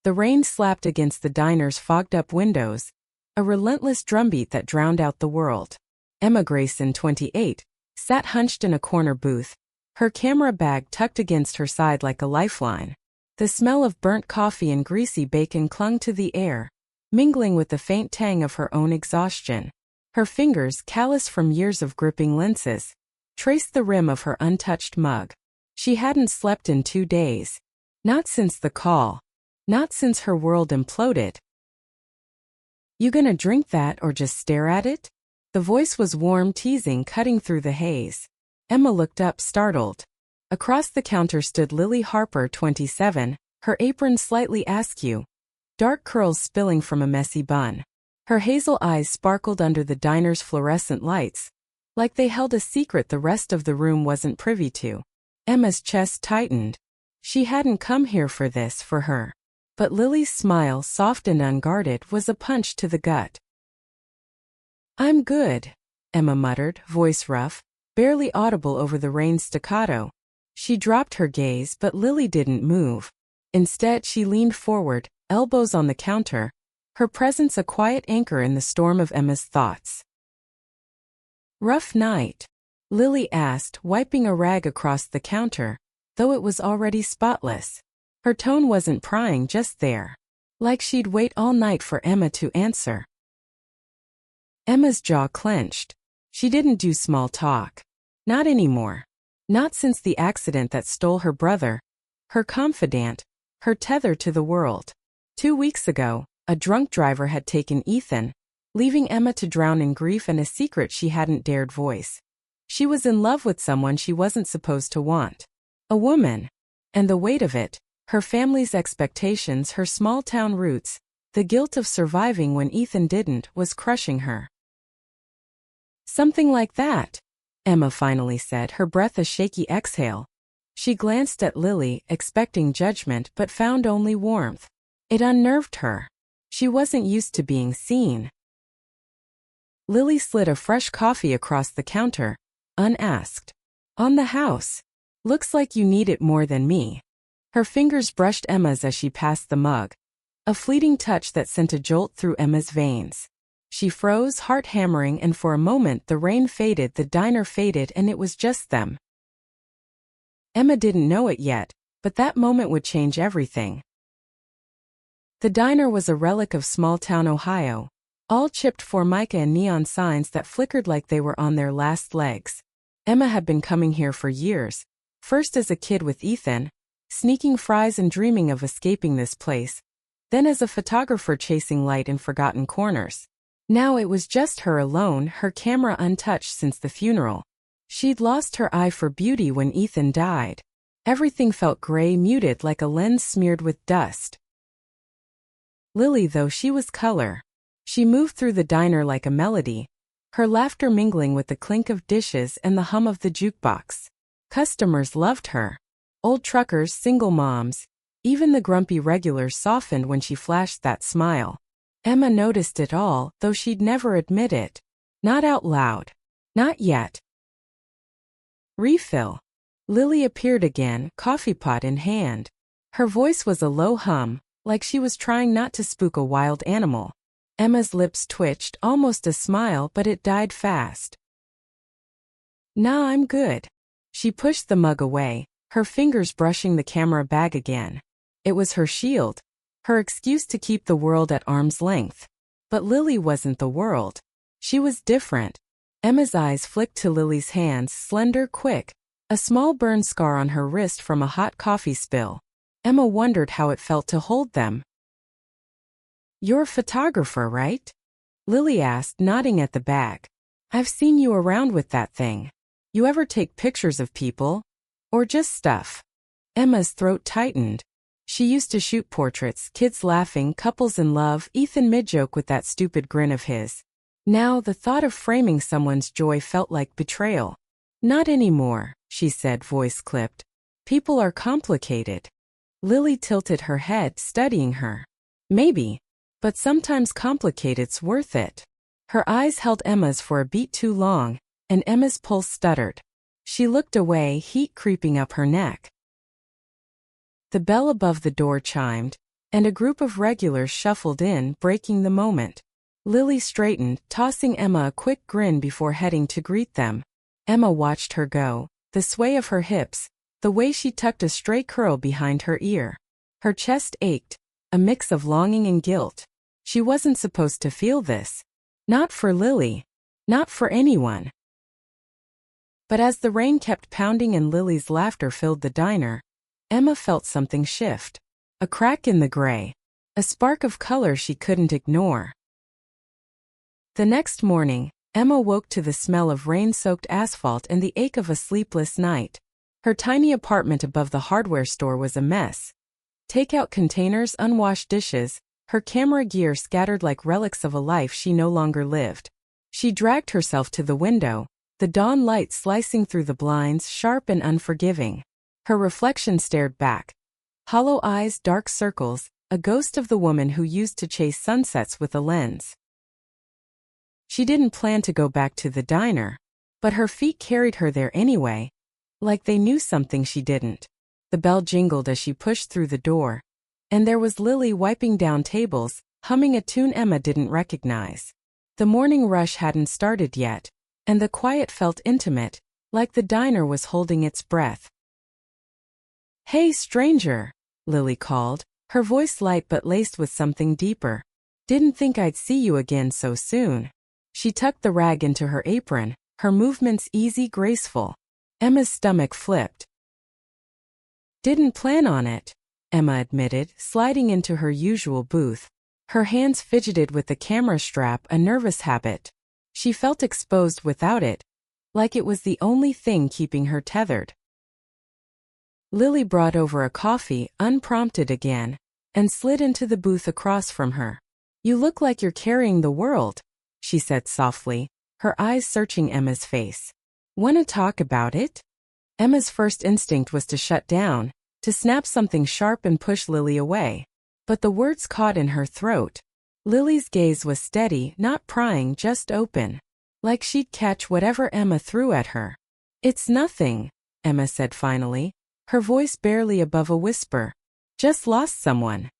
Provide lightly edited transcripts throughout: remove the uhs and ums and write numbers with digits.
The rain slapped against the diner's fogged-up windows, a relentless drumbeat that drowned out the world. Emma Grayson, 28, sat hunched in a corner booth, her camera bag tucked against her side like a lifeline. The smell of burnt coffee and greasy bacon clung to the air, mingling with the faint tang of her own exhaustion. Her fingers, callous from years of gripping lenses, traced the rim of her untouched mug. She hadn't slept in 2 days. Not since the call. Not since her world imploded. "You gonna drink that or just stare at it?" The voice was warm, teasing, cutting through the haze. Emma looked up, startled. Across the counter stood Lily Harper, 27, her apron slightly askew, dark curls spilling from a messy bun. Her hazel eyes sparkled under the diner's fluorescent lights, like they held a secret the rest of the room wasn't privy to. Emma's chest tightened. She hadn't come here for this, for her. But Lily's smile, soft and unguarded, was a punch to the gut. "I'm good," Emma muttered, voice rough, barely audible over the rain's staccato. She dropped her gaze, but Lily didn't move. Instead, she leaned forward, elbows on the counter, her presence a quiet anchor in the storm of Emma's thoughts. "Rough night?" Lily asked, wiping a rag across the counter, though it was already spotless. Her tone wasn't prying, just there. Like she'd wait all night for Emma to answer. Emma's jaw clenched. She didn't do small talk. Not anymore. Not since the accident that stole her brother, her confidant, her tether to the world. 2 weeks ago, a drunk driver had taken Ethan, leaving Emma to drown in grief and a secret she hadn't dared voice. She was in love with someone she wasn't supposed to want. A woman. And the weight of it, her family's expectations, her small-town roots, the guilt of surviving when Ethan didn't, was crushing her. "Something like that," Emma finally said, her breath a shaky exhale. She glanced at Lily, expecting judgment, but found only warmth. It unnerved her. She wasn't used to being seen. Lily slid a fresh coffee across the counter, unasked. "On the house. Looks like you need it more than me." Her fingers brushed Emma's as she passed the mug, a fleeting touch that sent a jolt through Emma's veins. She froze, heart hammering, and for a moment the rain faded, the diner faded, and it was just them. Emma didn't know it yet, but that moment would change everything. The diner was a relic of small-town Ohio, all chipped formica and neon signs that flickered like they were on their last legs. Emma had been coming here for years, first as a kid with Ethan, sneaking fries and dreaming of escaping this place, then as a photographer chasing light in forgotten corners. Now it was just her alone, her camera untouched since the funeral. She'd lost her eye for beauty when Ethan died. Everything felt gray, muted, like a lens smeared with dust. Lily, though, she was color. She moved through the diner like a melody, her laughter mingling with the clink of dishes and the hum of the jukebox. Customers loved her. Old truckers, single moms, even the grumpy regulars softened when she flashed that smile. Emma noticed it all, though she'd never admit it. Not out loud. Not yet. "Refill." Lily appeared again, coffee pot in hand. Her voice was a low hum, like she was trying not to spook a wild animal. Emma's lips twitched, almost a smile, but it died fast. "Nah, I'm good." She pushed the mug away, her fingers brushing the camera bag again. It was her shield, her excuse to keep the world at arm's length. But Lily wasn't the world. She was different. Emma's eyes flicked to Lily's hands, slender, quick, a small burn scar on her wrist from a hot coffee spill. Emma wondered how it felt to hold them. "You're a photographer, right?" Lily asked, nodding at the bag. "I've seen you around with that thing. You ever take pictures of people? Or just stuff?" Emma's throat tightened. She used to shoot portraits, kids laughing, couples in love, Ethan mid-joke with that stupid grin of his. Now the thought of framing someone's joy felt like betrayal. "Not anymore," she said, voice clipped. "People are complicated." Lily tilted her head, studying her. "Maybe. But sometimes complicated's worth it." Her eyes held Emma's for a beat too long, and Emma's pulse stuttered. She looked away, heat creeping up her neck. The bell above the door chimed, and a group of regulars shuffled in, breaking the moment. Lily straightened, tossing Emma a quick grin before heading to greet them. Emma watched her go, the sway of her hips, the way she tucked a stray curl behind her ear. Her chest ached, a mix of longing and guilt. She wasn't supposed to feel this. Not for Lily. Not for anyone. But as the rain kept pounding and Lily's laughter filled the diner, Emma felt something shift. A crack in the gray. A spark of color she couldn't ignore. The next morning, Emma woke to the smell of rain-soaked asphalt and the ache of a sleepless night. Her tiny apartment above the hardware store was a mess. Takeout containers, unwashed dishes, her camera gear scattered like relics of a life she no longer lived. She dragged herself to the window, the dawn light slicing through the blinds, sharp and unforgiving. Her reflection stared back. Hollow eyes, dark circles, a ghost of the woman who used to chase sunsets with a lens. She didn't plan to go back to the diner, but her feet carried her there anyway, like they knew something she didn't. The bell jingled as she pushed through the door, and there was Lily wiping down tables, humming a tune Emma didn't recognize. The morning rush hadn't started yet, and the quiet felt intimate, like the diner was holding its breath. "Hey, stranger," Lily called, her voice light but laced with something deeper. "Didn't think I'd see you again so soon." She tucked the rag into her apron, her movements easy, graceful. Emma's stomach flipped. "Didn't plan on it," Emma admitted, sliding into her usual booth. Her hands fidgeted with the camera strap, a nervous habit. She felt exposed without it, like it was the only thing keeping her tethered. Lily brought over a coffee, unprompted again, and slid into the booth across from her. "You look like you're carrying the world," she said softly, her eyes searching Emma's face. "Wanna talk about it?" Emma's first instinct was to shut down, to snap something sharp and push Lily away. But the words caught in her throat. Lily's gaze was steady, not prying, just open. Like she'd catch whatever Emma threw at her. "It's nothing," Emma said finally, her voice barely above a whisper. "Just lost someone."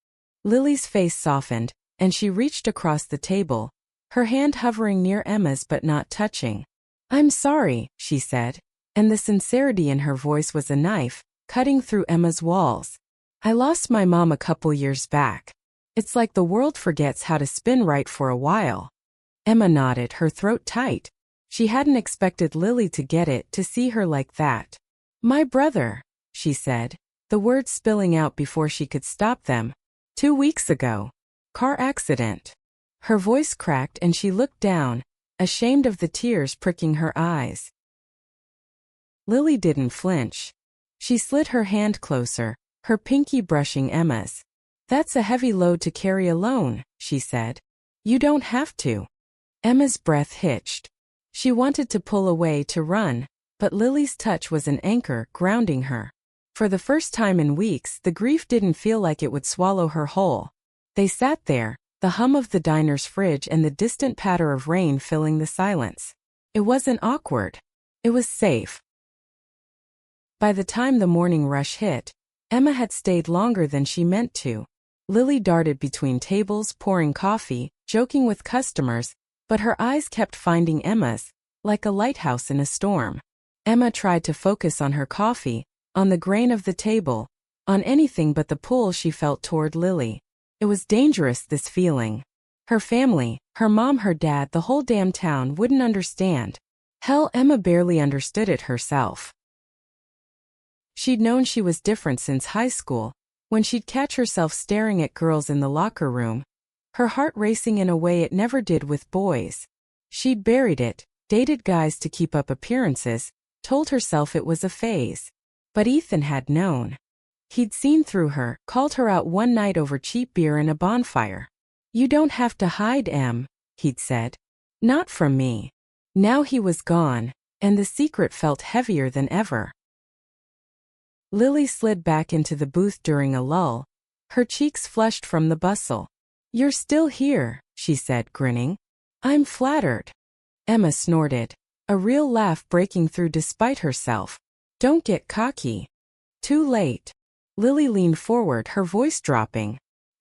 Lily's face softened, and she reached across the table, her hand hovering near Emma's but not touching. "I'm sorry," she said, and the sincerity in her voice was a knife, cutting through Emma's walls. "I lost my mom a couple years back. It's like the world forgets how to spin right for a while." Emma nodded, her throat tight. She hadn't expected Lily to get it, to see her like that. "My brother," she said, the words spilling out before she could stop them. 2 weeks ago. Car accident." Her voice cracked and she looked down, ashamed of the tears pricking her eyes. Lily didn't flinch. She slid her hand closer, her pinky brushing Emma's. "That's a heavy load to carry alone," she said. "You don't have to." Emma's breath hitched. She wanted to pull away, to run, but Lily's touch was an anchor, grounding her. For the first time in weeks, the grief didn't feel like it would swallow her whole. They sat there, the hum of the diner's fridge and the distant patter of rain filling the silence. It wasn't awkward. It was safe. By the time the morning rush hit, Emma had stayed longer than she meant to. Lily darted between tables, pouring coffee, joking with customers, but her eyes kept finding Emma's, like a lighthouse in a storm. Emma tried to focus on her coffee, on the grain of the table, on anything but the pull she felt toward Lily. It was dangerous, this feeling. Her family, her mom, her dad, the whole damn town wouldn't understand. Hell, Emma barely understood it herself. She'd known she was different since high school, when she'd catch herself staring at girls in the locker room, her heart racing in a way it never did with boys. She'd buried it, dated guys to keep up appearances, told herself it was a phase. But Ethan had known. He'd seen through her, called her out one night over cheap beer and a bonfire. "You don't have to hide, Em," he'd said. "Not from me." Now he was gone, and the secret felt heavier than ever. Lily slid back into the booth during a lull, her cheeks flushed from the bustle. "You're still here," she said, grinning. "I'm flattered." Emma snorted, a real laugh breaking through despite herself. "Don't get cocky." "Too late." Lily leaned forward, her voice dropping.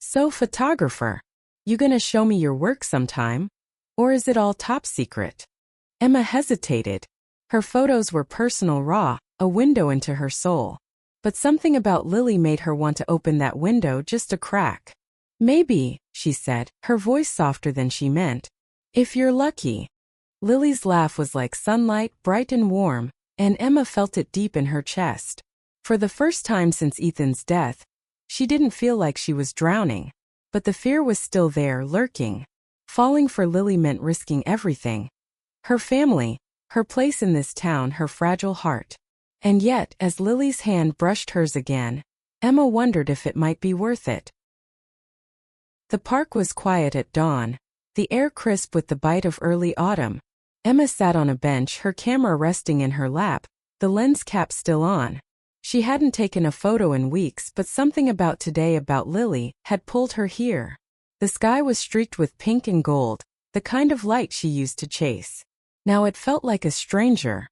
So, photographer, you gonna show me your work sometime? Or is it all top secret? Emma hesitated. Her photos were personal, raw, a window into her soul. But something about Lily made her want to open that window just a crack. Maybe, she said, her voice softer than she meant. If you're lucky. Lily's laugh was like sunlight, bright and warm, and Emma felt it deep in her chest. For the first time since Ethan's death, she didn't feel like she was drowning. But the fear was still there, lurking. Falling for Lily meant risking everything. Her family, her place in this town, her fragile heart. And yet, as Lily's hand brushed hers again, Emma wondered if it might be worth it. The park was quiet at dawn, the air crisp with the bite of early autumn. Emma sat on a bench, her camera resting in her lap, the lens cap still on. She hadn't taken a photo in weeks, but something about today, about Lily, had pulled her here. The sky was streaked with pink and gold, the kind of light she used to chase. Now it felt like a stranger.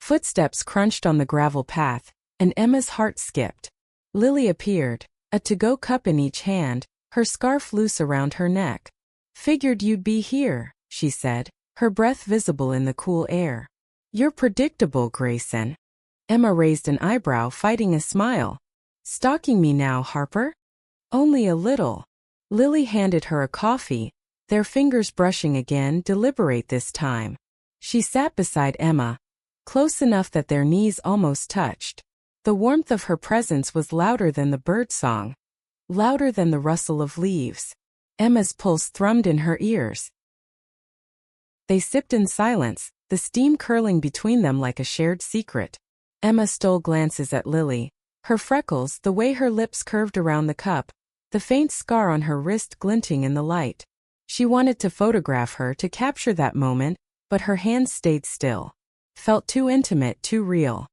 Footsteps crunched on the gravel path, and Emma's heart skipped. Lily appeared, a to-go cup in each hand, her scarf loose around her neck. Figured you'd be here, she said, her breath visible in the cool air. You're predictable, Grayson. Emma raised an eyebrow, fighting a smile. Stalking me now, Harper? Only a little. Lily handed her a coffee, their fingers brushing again, deliberate this time. She sat beside Emma, close enough that their knees almost touched. The warmth of her presence was louder than the birdsong, louder than the rustle of leaves. Emma's pulse thrummed in her ears. They sipped in silence, the steam curling between them like a shared secret. Emma stole glances at Lily, her freckles, the way her lips curved around the cup, the faint scar on her wrist glinting in the light. She wanted to photograph her, to capture that moment, but her hands stayed still. Felt too intimate, too real.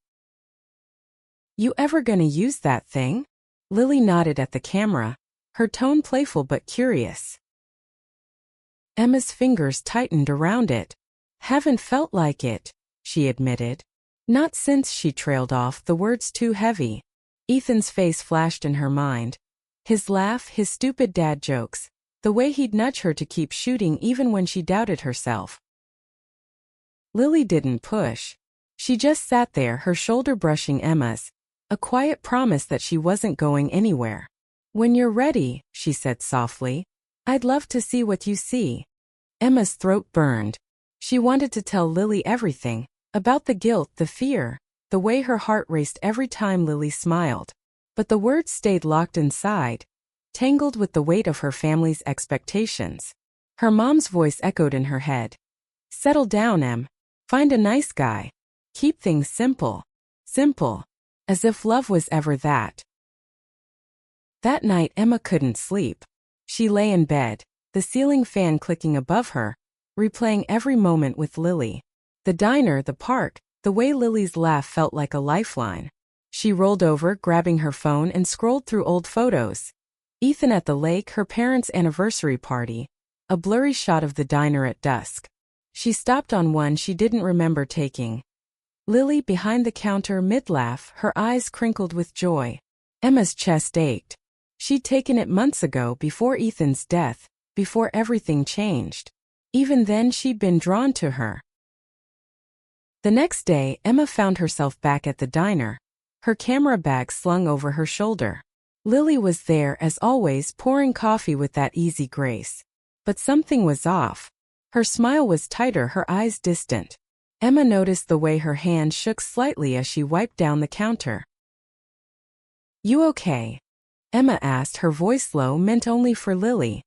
You ever gonna use that thing? Lily nodded at the camera, her tone playful but curious. Emma's fingers tightened around it. Haven't felt like it, she admitted. Not since, she trailed off, the words too heavy. Ethan's face flashed in her mind. His laugh, his stupid dad jokes, the way he'd nudge her to keep shooting even when she doubted herself. Lily didn't push. She just sat there, her shoulder brushing Emma's, a quiet promise that she wasn't going anywhere. When you're ready, she said softly, I'd love to see what you see. Emma's throat burned. She wanted to tell Lily everything, about the guilt, the fear, the way her heart raced every time Lily smiled. But the words stayed locked inside, tangled with the weight of her family's expectations. Her mom's voice echoed in her head. Settle down, Em. Find a nice guy. Keep things simple. Simple. As if love was ever that. That night Emma couldn't sleep. She lay in bed, the ceiling fan clicking above her, replaying every moment with Lily. The diner, the park, the way Lily's laugh felt like a lifeline. She rolled over, grabbing her phone, and scrolled through old photos. Ethan at the lake, her parents' anniversary party, a blurry shot of the diner at dusk. She stopped on one she didn't remember taking. Lily behind the counter, mid-laugh, her eyes crinkled with joy. Emma's chest ached. She'd taken it months ago, before Ethan's death, before everything changed. Even then she'd been drawn to her. The next day, Emma found herself back at the diner, her camera bag slung over her shoulder. Lily was there, as always, pouring coffee with that easy grace. But something was off. Her smile was tighter, her eyes distant. Emma noticed the way her hand shook slightly as she wiped down the counter. You okay? Emma asked, her voice low, meant only for Lily.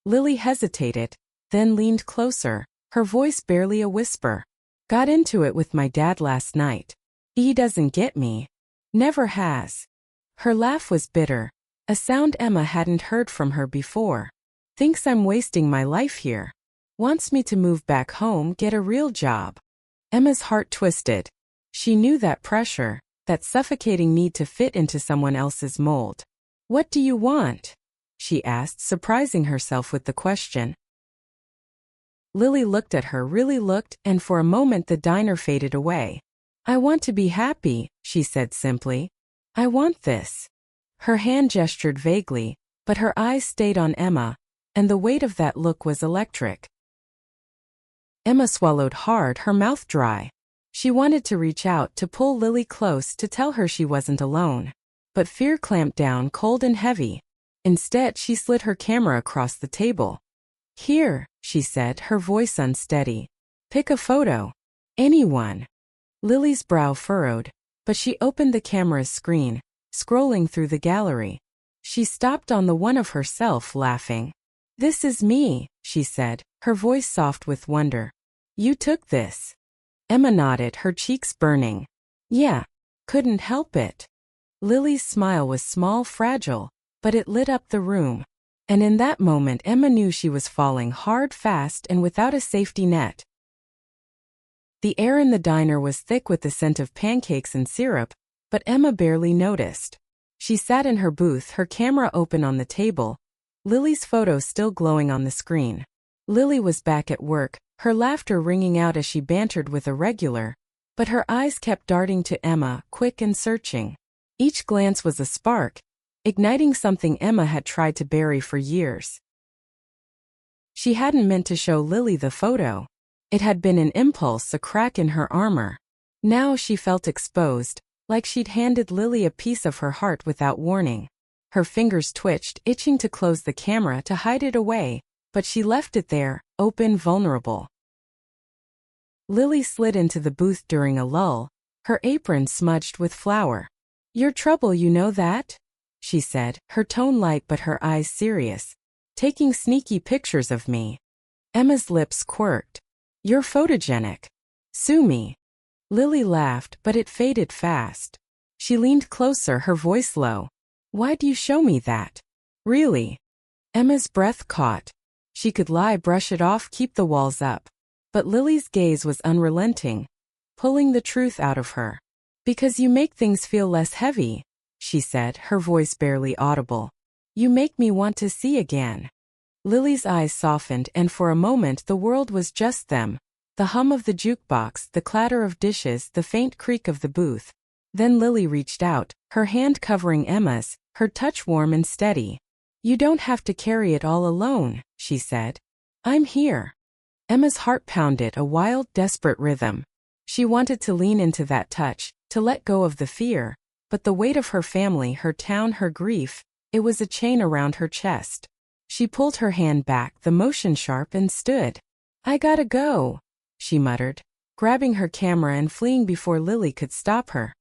Lily hesitated, then leaned closer, her voice barely a whisper. Got into it with my dad last night. He doesn't get me. Never has. Her laugh was bitter, a sound Emma hadn't heard from her before. Thinks I'm wasting my life here. Wants me to move back home, get a real job. Emma's heart twisted. She knew that pressure, that suffocating need to fit into someone else's mold. What do you want? She asked, surprising herself with the question. Lily looked at her, really looked, and for a moment the diner faded away. I want to be happy, she said simply. I want this. Her hand gestured vaguely, but her eyes stayed on Emma, and the weight of that look was electric. Emma swallowed hard, her mouth dry. She wanted to reach out to pull Lily close to tell her she wasn't alone. But fear clamped down cold and heavy. Instead, she slid her camera across the table. "Here," she said, her voice unsteady. "Pick a photo. Anyone." Lily's brow furrowed, but she opened the camera's screen, scrolling through the gallery. She stopped on the one of herself, laughing. "This is me," she said, her voice soft with wonder. "You took this?" Emma nodded, her cheeks burning. "Yeah. Couldn't help it." Lily's smile was small, fragile, but it lit up the room. And in that moment Emma knew she was falling hard, fast, and without a safety net. The air in the diner was thick with the scent of pancakes and syrup, but Emma barely noticed. She sat in her booth, her camera open on the table, Lily's photo still glowing on the screen. Lily was back at work, her laughter ringing out as she bantered with a regular, but her eyes kept darting to Emma, quick and searching. Each glance was a spark, igniting something Emma had tried to bury for years. She hadn't meant to show Lily the photo. It had been an impulse, a crack in her armor. Now she felt exposed, like she'd handed Lily a piece of her heart without warning. Her fingers twitched, itching to close the camera to hide it away, but she left it there, open, vulnerable. Lily slid into the booth during a lull, her apron smudged with flour. "Your trouble, you know that?" she said, her tone light but her eyes serious. "Taking sneaky pictures of me." Emma's lips quirked. "You're photogenic. Sue me." Lily laughed, but it faded fast. She leaned closer, her voice low. "Why'd you show me that? Really?" Emma's breath caught. She could lie, brush it off, keep the walls up. But Lily's gaze was unrelenting, pulling the truth out of her. "Because you make things feel less heavy," she said, her voice barely audible. "You make me want to see again." Lily's eyes softened, and for a moment the world was just them. The hum of the jukebox, the clatter of dishes, the faint creak of the booth. Then Lily reached out, her hand covering Emma's, her touch warm and steady. "You don't have to carry it all alone," she said. "I'm here." Emma's heart pounded, a wild, desperate rhythm. She wanted to lean into that touch, to let go of the fear, but the weight of her family, her town, her grief, it was a chain around her chest. She pulled her hand back, the motion sharp, and stood. "I gotta go," she muttered, grabbing her camera and fleeing before Lily could stop her.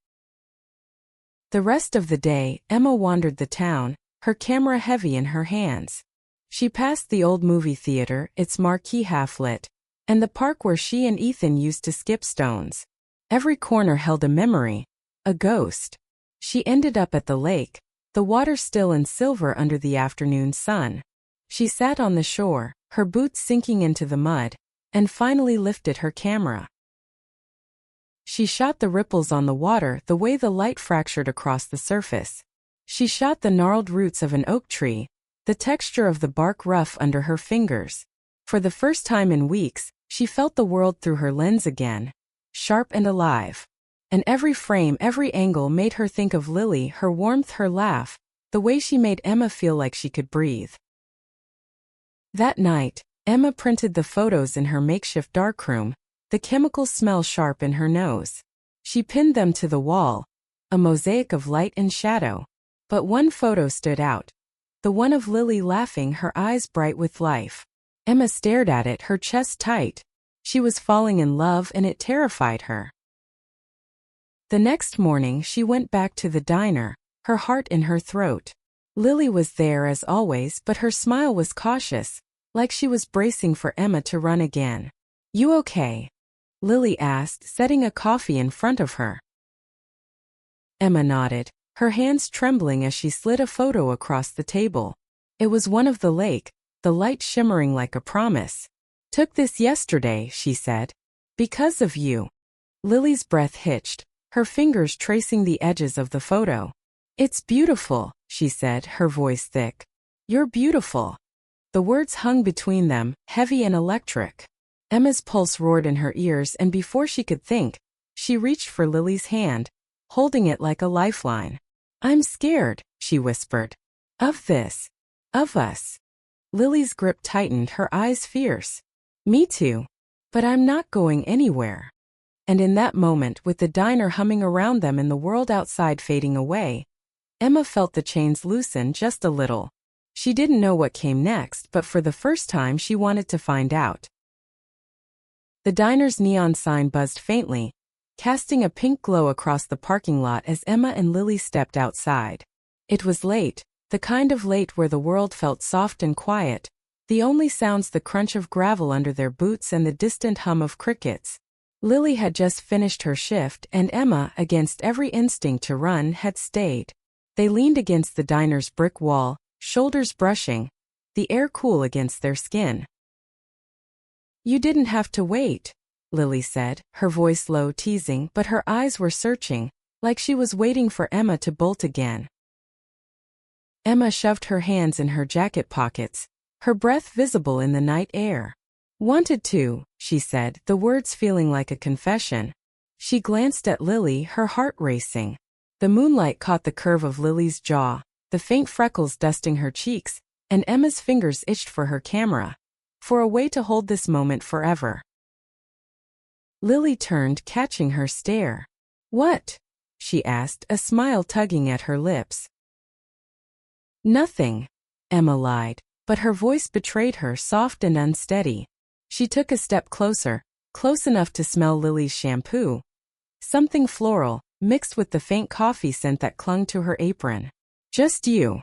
The rest of the day, Emma wandered the town, her camera heavy in her hands. She passed the old movie theater, its marquee half-lit, and the park where she and Ethan used to skip stones. Every corner held a memory, a ghost. She ended up at the lake, the water still and silver under the afternoon sun. She sat on the shore, her boots sinking into the mud, and finally lifted her camera. She shot the ripples on the water, the way the light fractured across the surface. She shot the gnarled roots of an oak tree, the texture of the bark rough under her fingers. For the first time in weeks, she felt the world through her lens again, sharp and alive. And every frame, every angle made her think of Lily, her warmth, her laugh, the way she made Emma feel like she could breathe. That night, Emma printed the photos in her makeshift darkroom, the chemical smell sharp in her nose. She pinned them to the wall, a mosaic of light and shadow. But one photo stood out. The one of Lily laughing, her eyes bright with life. Emma stared at it, her chest tight. She was falling in love, and it terrified her. The next morning she went back to the diner, her heart in her throat. Lily was there as always, but her smile was cautious, like she was bracing for Emma to run again. "You okay?" Lily asked, setting a coffee in front of her. Emma nodded, her hands trembling as she slid a photo across the table. It was one of the lake, the light shimmering like a promise. "Took this yesterday," she said. "Because of you." Lily's breath hitched, her fingers tracing the edges of the photo. "It's beautiful," she said, her voice thick. "You're beautiful." The words hung between them, heavy and electric. Emma's pulse roared in her ears, and before she could think, she reached for Lily's hand, holding it like a lifeline. "I'm scared," she whispered. Of this. Of us. Lily's grip tightened, her eyes fierce. Me too. But I'm not going anywhere. And in that moment, with the diner humming around them and the world outside fading away, Emma felt the chains loosen just a little. She didn't know what came next, but for the first time she wanted to find out. The diner's neon sign buzzed faintly, casting a pink glow across the parking lot as Emma and Lily stepped outside. It was late, the kind of late where the world felt soft and quiet, the only sounds the crunch of gravel under their boots and the distant hum of crickets. Lily had just finished her shift and Emma, against every instinct to run, had stayed. They leaned against the diner's brick wall, shoulders brushing, the air cool against their skin. You didn't have to wait, Lily said, her voice low, teasing, but her eyes were searching, like she was waiting for Emma to bolt again. Emma shoved her hands in her jacket pockets, her breath visible in the night air. Wanted to, she said, the words feeling like a confession. She glanced at Lily, her heart racing. The moonlight caught the curve of Lily's jaw, the faint freckles dusting her cheeks, and Emma's fingers itched for her camera. For a way to hold this moment forever. Lily turned, catching her stare. What? She asked, a smile tugging at her lips. Nothing, Emma lied, but her voice betrayed her, soft and unsteady. She took a step closer, close enough to smell Lily's shampoo. Something floral, mixed with the faint coffee scent that clung to her apron. Just you.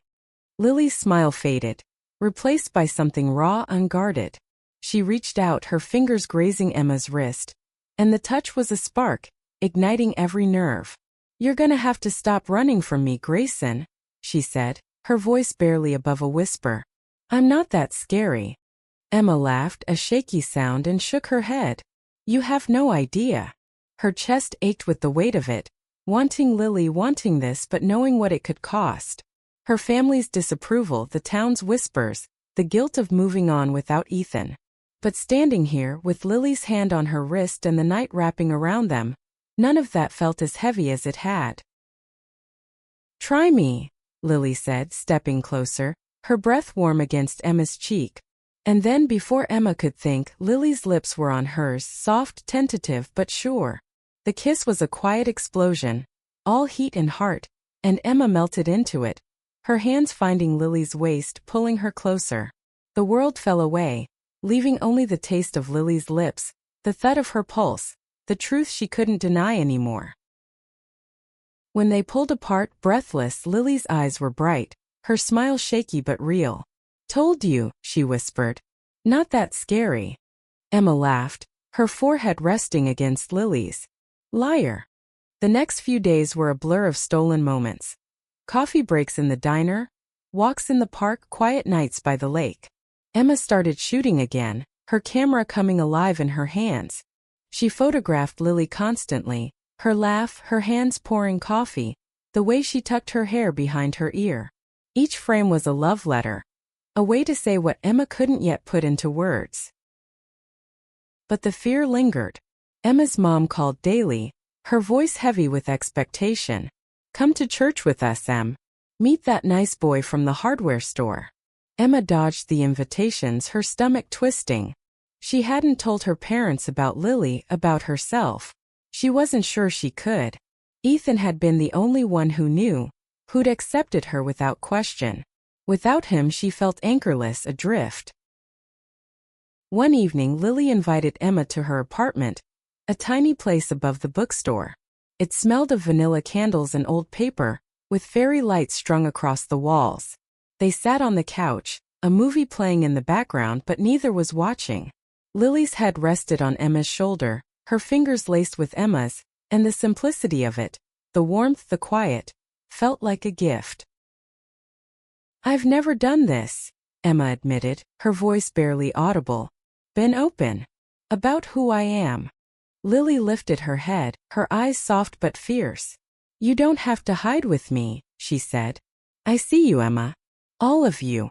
Lily's smile faded, replaced by something raw, unguarded. She reached out, her fingers grazing Emma's wrist, and the touch was a spark, igniting every nerve. You're gonna have to stop running from me, Grayson, she said, her voice barely above a whisper. I'm not that scary. Emma laughed, a shaky sound, and shook her head. You have no idea. Her chest ached with the weight of it, wanting Lily, wanting this, but knowing what it could cost. Her family's disapproval, the town's whispers, the guilt of moving on without Ethan. But standing here, with Lily's hand on her wrist and the night wrapping around them, none of that felt as heavy as it had. Try me, Lily said, stepping closer, her breath warm against Emma's cheek. And then, before Emma could think, Lily's lips were on hers, soft, tentative, but sure. The kiss was a quiet explosion, all heat and heart, and Emma melted into it, her hands finding Lily's waist, pulling her closer. The world fell away, leaving only the taste of Lily's lips, the thud of her pulse, the truth she couldn't deny anymore. When they pulled apart, breathless, Lily's eyes were bright, her smile shaky but real. Told you, she whispered. Not that scary. Emma laughed, her forehead resting against Lily's. Liar. The next few days were a blur of stolen moments. Coffee breaks in the diner, walks in the park, quiet nights by the lake. Emma started shooting again, her camera coming alive in her hands. She photographed Lily constantly, her laugh, her hands pouring coffee, the way she tucked her hair behind her ear. Each frame was a love letter, a way to say what Emma couldn't yet put into words. But the fear lingered. Emma's mom called daily, her voice heavy with expectation. Come to church with us, Em. Meet that nice boy from the hardware store. Emma dodged the invitations, her stomach twisting. She hadn't told her parents about Lily, about herself. She wasn't sure she could. Ethan had been the only one who knew, who'd accepted her without question. Without him, she felt anchorless, adrift. One evening, Lily invited Emma to her apartment, a tiny place above the bookstore. It smelled of vanilla candles and old paper, with fairy lights strung across the walls. They sat on the couch, a movie playing in the background, but neither was watching. Lily's head rested on Emma's shoulder, her fingers laced with Emma's, and the simplicity of it, the warmth, the quiet, felt like a gift. I've never done this, Emma admitted, her voice barely audible. Been open. About who I am. Lily lifted her head, her eyes soft but fierce. You don't have to hide with me, she said. I see you, Emma. All of you.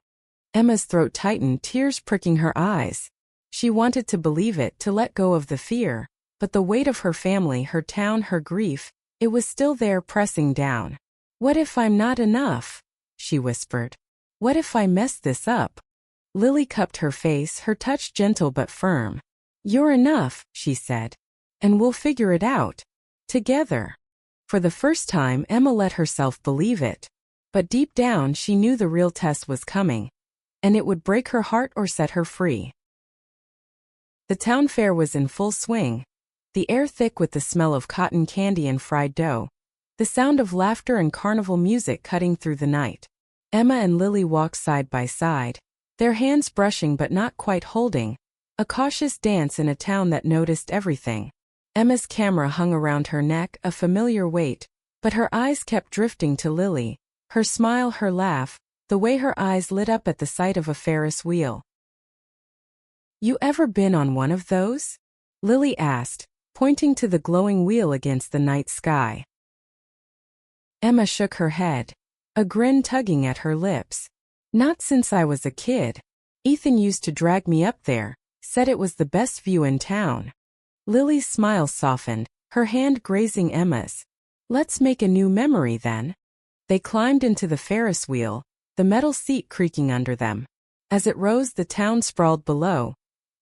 Emma's throat tightened, tears pricking her eyes. She wanted to believe it, to let go of the fear, but the weight of her family, her town, her grief, it was still there pressing down. What if I'm not enough? she whispered. What if I mess this up? Lily cupped her face, her touch gentle but firm. You're enough, she said. And we'll figure it out. Together. For the first time, Emma let herself believe it. But deep down, she knew the real test was coming. And it would break her heart or set her free. The town fair was in full swing. The air thick with the smell of cotton candy and fried dough. The sound of laughter and carnival music cutting through the night. Emma and Lily walked side by side, their hands brushing but not quite holding, a cautious dance in a town that noticed everything. Emma's camera hung around her neck, a familiar weight, but her eyes kept drifting to Lily, her smile, her laugh, the way her eyes lit up at the sight of a Ferris wheel. You ever been on one of those? Lily asked, pointing to the glowing wheel against the night sky. Emma shook her head, a grin tugging at her lips. Not since I was a kid. Ethan used to drag me up there, said it was the best view in town. Lily's smile softened, her hand grazing Emma's. Let's make a new memory then. They climbed into the Ferris wheel, the metal seat creaking under them. As it rose, the town sprawled below.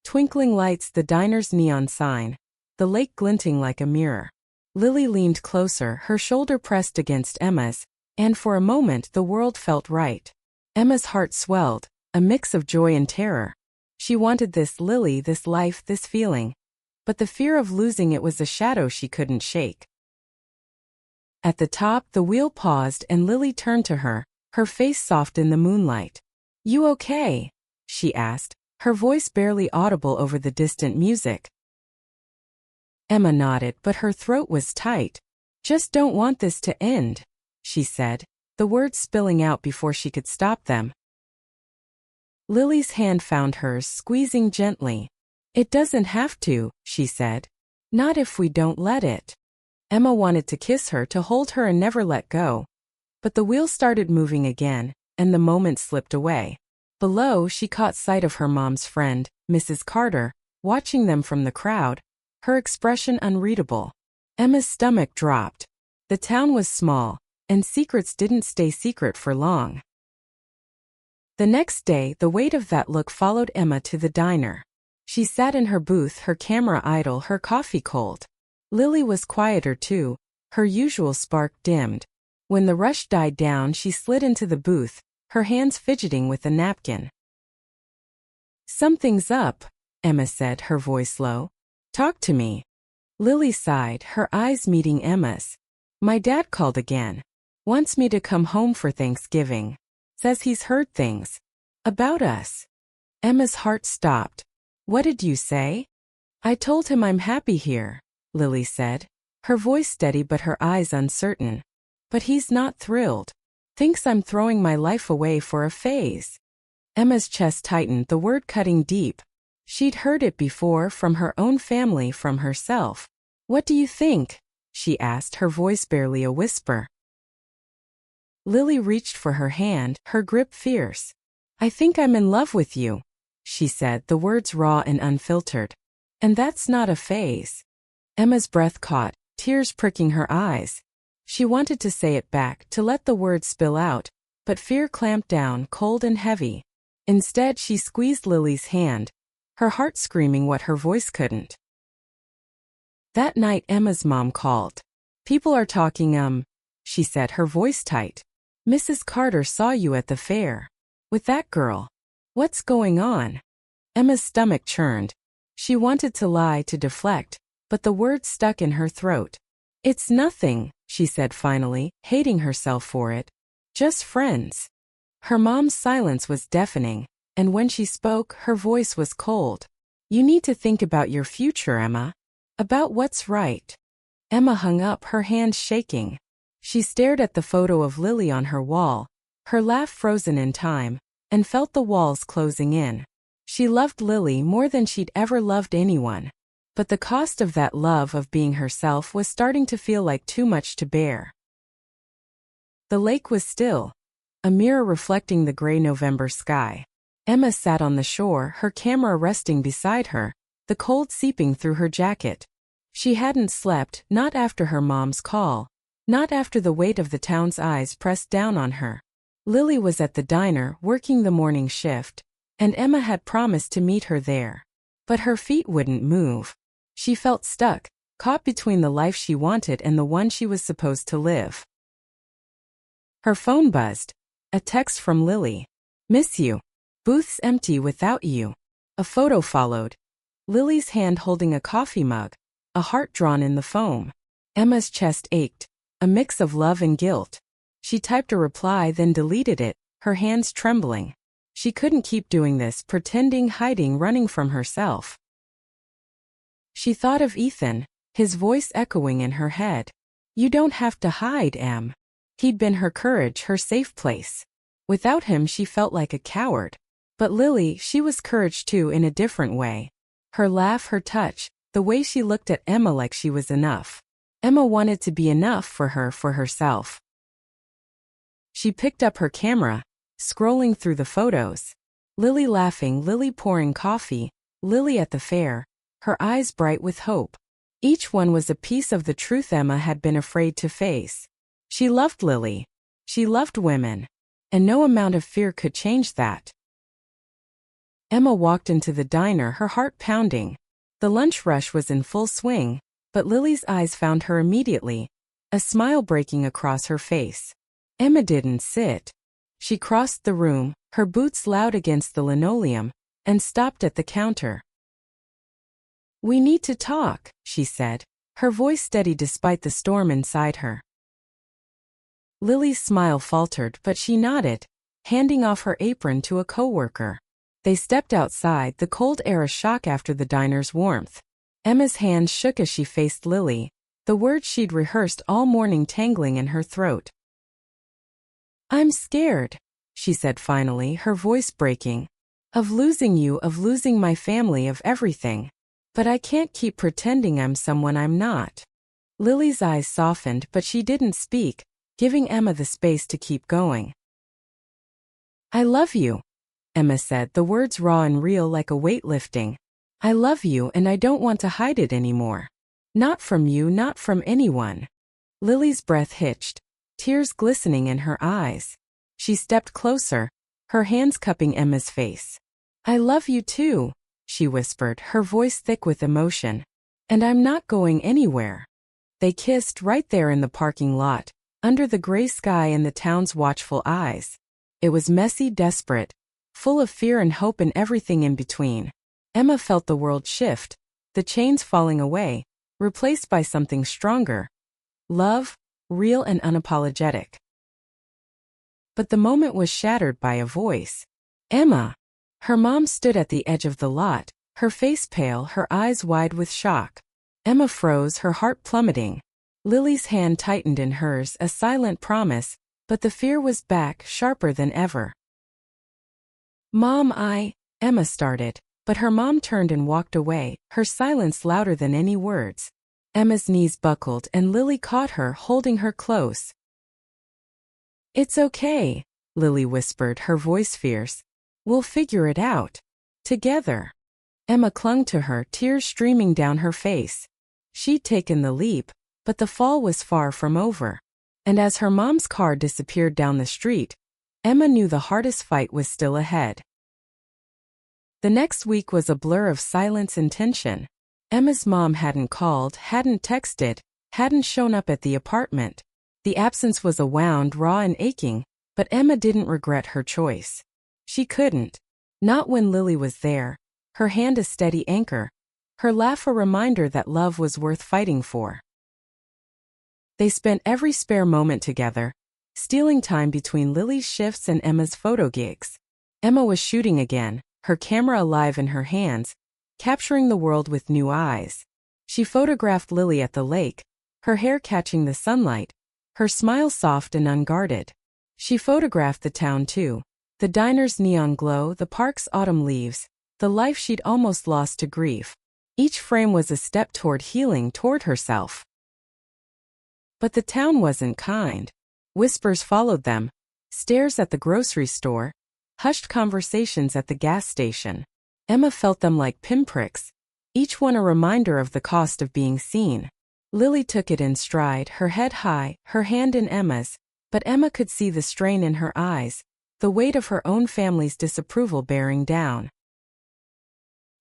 Twinkling lights, the diner's neon sign, the lake glinting like a mirror. Lily leaned closer, her shoulder pressed against Emma's, and for a moment the world felt right. Emma's heart swelled, a mix of joy and terror. She wanted this Lily, this life, this feeling. But the fear of losing it was a shadow she couldn't shake. At the top, the wheel paused and Lily turned to her, her face soft in the moonlight. You okay? She asked, her voice barely audible over the distant music. Emma nodded, but her throat was tight. Just don't want this to end, she said, the words spilling out before she could stop them. Lily's hand found hers, squeezing gently. It doesn't have to, she said. Not if we don't let it. Emma wanted to kiss her, to hold her and never let go. But the wheel started moving again, and the moment slipped away. Below, she caught sight of her mom's friend, Mrs. Carter, watching them from the crowd, her expression unreadable. Emma's stomach dropped. The town was small, and secrets didn't stay secret for long. The next day, the weight of that look followed Emma to the diner. She sat in her booth, her camera idle, her coffee cold. Lily was quieter too, her usual spark dimmed. When the rush died down, she slid into the booth, her hands fidgeting with a napkin. Something's up, Emma said, her voice low. Talk to me. Lily sighed, her eyes meeting Emma's. My dad called again. Wants me to come home for Thanksgiving. Says he's heard things. About us. Emma's heart stopped. What did you say? I told him I'm happy here, Lily said, her voice steady but her eyes uncertain. But he's not thrilled. Thinks I'm throwing my life away for a phase. Emma's chest tightened, the word cutting deep. She'd heard it before, from her own family, from herself. What do you think? She asked, her voice barely a whisper. Lily reached for her hand, her grip fierce. I think I'm in love with you, she said, the words raw and unfiltered. And that's not a phase. Emma's breath caught, tears pricking her eyes. She wanted to say it back, to let the words spill out, but fear clamped down, cold and heavy. Instead, she squeezed Lily's hand, her heart screaming what her voice couldn't. That night, Emma's mom called. People are talking, she said, her voice tight. Mrs. Carter saw you at the fair. With that girl. What's going on? Emma's stomach churned. She wanted to lie, to deflect, but the words stuck in her throat. It's nothing, she said finally, hating herself for it. Just friends. Her mom's silence was deafening, and when she spoke, her voice was cold. You need to think about your future, Emma. About what's right. Emma hung up, her hands shaking. She stared at the photo of Lily on her wall, her laugh frozen in time, and felt the walls closing in. She loved Lily more than she'd ever loved anyone. But the cost of that love, of being herself, was starting to feel like too much to bear. The lake was still, a mirror reflecting the gray November sky. Emma sat on the shore, her camera resting beside her, the cold seeping through her jacket. She hadn't slept, not after her mom's call, not after the weight of the town's eyes pressed down on her. Lily was at the diner working the morning shift, and Emma had promised to meet her there. But her feet wouldn't move. She felt stuck, caught between the life she wanted and the one she was supposed to live. Her phone buzzed. A text from Lily. "Miss you. Booth's empty without you." A photo followed. Lily's hand holding a coffee mug, a heart drawn in the foam. Emma's chest ached, a mix of love and guilt. She typed a reply then deleted it, her hands trembling. She couldn't keep doing this, pretending, hiding, running from herself. She thought of Ethan, his voice echoing in her head. "You don't have to hide, Em." He'd been her courage, her safe place. Without him she felt like a coward. But Lily, she was courage too, in a different way. Her laugh, her touch, the way she looked at Emma like she was enough. Emma wanted to be enough for her, for herself. She picked up her camera, scrolling through the photos. Lily laughing, Lily pouring coffee, Lily at the fair, her eyes bright with hope. Each one was a piece of the truth Emma had been afraid to face. She loved Lily. She loved women. And no amount of fear could change that. Emma walked into the diner, her heart pounding. The lunch rush was in full swing, but Lily's eyes found her immediately, a smile breaking across her face. Emma didn't sit. She crossed the room, her boots loud against the linoleum, and stopped at the counter. "We need to talk," she said, her voice steady despite the storm inside her. Lily's smile faltered, but she nodded, handing off her apron to a coworker. They stepped outside, the cold air a shock after the diner's warmth. Emma's hands shook as she faced Lily, the words she'd rehearsed all morning tangling in her throat. "I'm scared," she said finally, her voice breaking. "Of losing you, of losing my family, of everything. But I can't keep pretending I'm someone I'm not." Lily's eyes softened, but she didn't speak, giving Emma the space to keep going. "I love you," Emma said, the words raw and real like a weight lifting. "I love you and I don't want to hide it anymore. Not from you, not from anyone." Lily's breath hitched, tears glistening in her eyes. She stepped closer, her hands cupping Emma's face. "I love you too," she whispered, her voice thick with emotion. "And I'm not going anywhere." They kissed right there in the parking lot, under the gray sky and the town's watchful eyes. It was messy, desperate, full of fear and hope and everything in between. Emma felt the world shift, the chains falling away, replaced by something stronger. Love, real and unapologetic. But the moment was shattered by a voice. "Emma!" Her mom stood at the edge of the lot, her face pale, her eyes wide with shock. Emma froze, her heart plummeting. Lily's hand tightened in hers, a silent promise, but the fear was back, sharper than ever. "Mom, Emma started, but her mom turned and walked away, her silence louder than any words. Emma's knees buckled and Lily caught her, holding her close. "It's okay," Lily whispered, her voice fierce. "We'll figure it out. Together." Emma clung to her, tears streaming down her face. She'd taken the leap, but the fall was far from over. And as her mom's car disappeared down the street, Emma knew the hardest fight was still ahead. The next week was a blur of silence and tension. Emma's mom hadn't called, hadn't texted, hadn't shown up at the apartment. The absence was a wound, raw and aching, but Emma didn't regret her choice. She couldn't. Not when Lily was there, her hand a steady anchor, her laugh a reminder that love was worth fighting for. They spent every spare moment together, stealing time between Lily's shifts and Emma's photo gigs. Emma was shooting again, her camera alive in her hands, capturing the world with new eyes. She photographed Lily at the lake, her hair catching the sunlight, her smile soft and unguarded. She photographed the town too, the diner's neon glow, the park's autumn leaves, the life she'd almost lost to grief. Each frame was a step toward healing, toward herself. But the town wasn't kind. Whispers followed them, stares at the grocery store, hushed conversations at the gas station. Emma felt them like pinpricks, each one a reminder of the cost of being seen. Lily took it in stride, her head high, her hand in Emma's, But Emma could see the strain in her eyes, the weight of her own family's disapproval bearing down.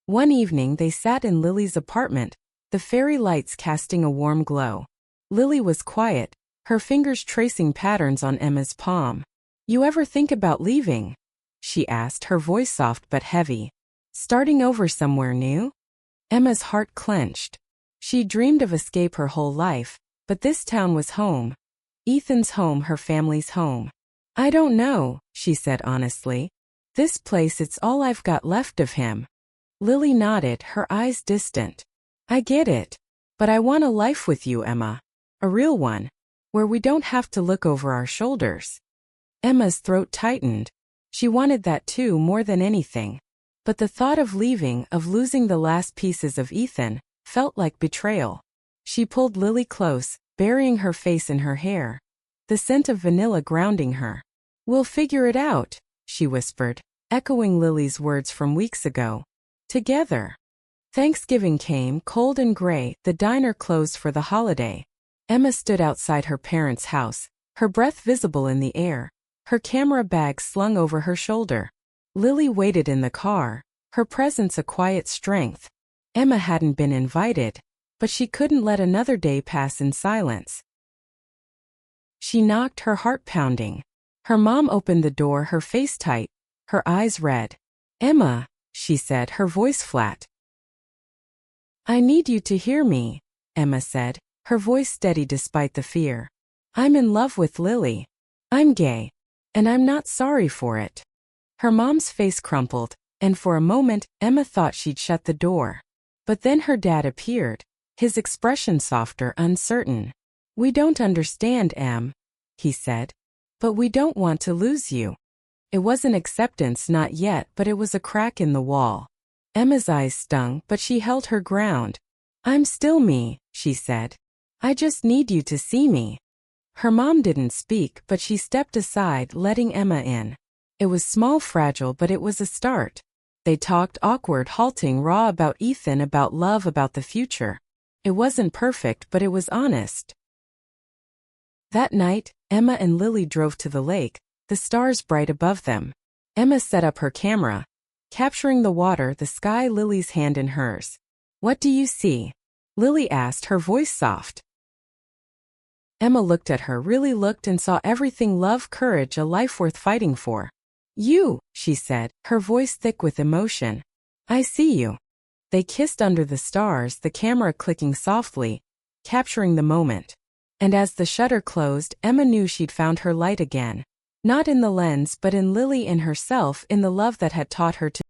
One evening they sat in Lily's apartment, the fairy lights casting a warm glow. Lily was quiet, her fingers tracing patterns on Emma's palm. "You ever think about leaving?" she asked, her voice soft but heavy. "Starting over somewhere new?" Emma's heart clenched. She dreamed of escape her whole life, but this town was home. Ethan's home, her family's home. "I don't know," she said honestly. "This place, it's all I've got left of him." Lily nodded, her eyes distant. "I get it. But I want a life with you, Emma. A real one, where we don't have to look over our shoulders." Emma's throat tightened. She wanted that too, more than anything. But the thought of leaving, of losing the last pieces of Ethan, felt like betrayal. She pulled Lily close, burying her face in her hair, the scent of vanilla grounding her. "We'll figure it out," she whispered, echoing Lily's words from weeks ago. Together. Thanksgiving came, cold and gray, the diner closed for the holiday. Emma stood outside her parents' house, her breath visible in the air, her camera bag slung over her shoulder. Lily waited in the car, her presence a quiet strength. Emma hadn't been invited, but she couldn't let another day pass in silence. She knocked, her heart pounding. Her mom opened the door, her face tight, her eyes red. "Emma," she said, her voice flat. "I need you to hear me," Emma said, her voice steady despite the fear. "I'm in love with Lily. I'm gay. And I'm not sorry for it." Her mom's face crumpled, and for a moment, Emma thought she'd shut the door. But then her dad appeared, his expression softer, uncertain. "We don't understand, Em," he said. "But we don't want to lose you." It wasn't acceptance, not yet, but it was a crack in the wall. Emma's eyes stung, but she held her ground. "I'm still me," she said. "I just need you to see me." Her mom didn't speak, but she stepped aside, letting Emma in. It was small, fragile, but it was a start. They talked, awkward, halting, raw, about Ethan, about love, about the future. It wasn't perfect, but it was honest. That night, Emma and Lily drove to the lake, the stars bright above them. Emma set up her camera, capturing the water, the sky, Lily's hand in hers. "What do you see?" Lily asked, her voice soft. Emma looked at her, really looked, and saw everything: love, courage, a life worth fighting for. "You," she said, her voice thick with emotion. "I see you." They kissed under the stars, the camera clicking softly, capturing the moment. And as the shutter closed, Emma knew she'd found her light again. Not in the lens, but in Lily, in herself, in the love that had taught her to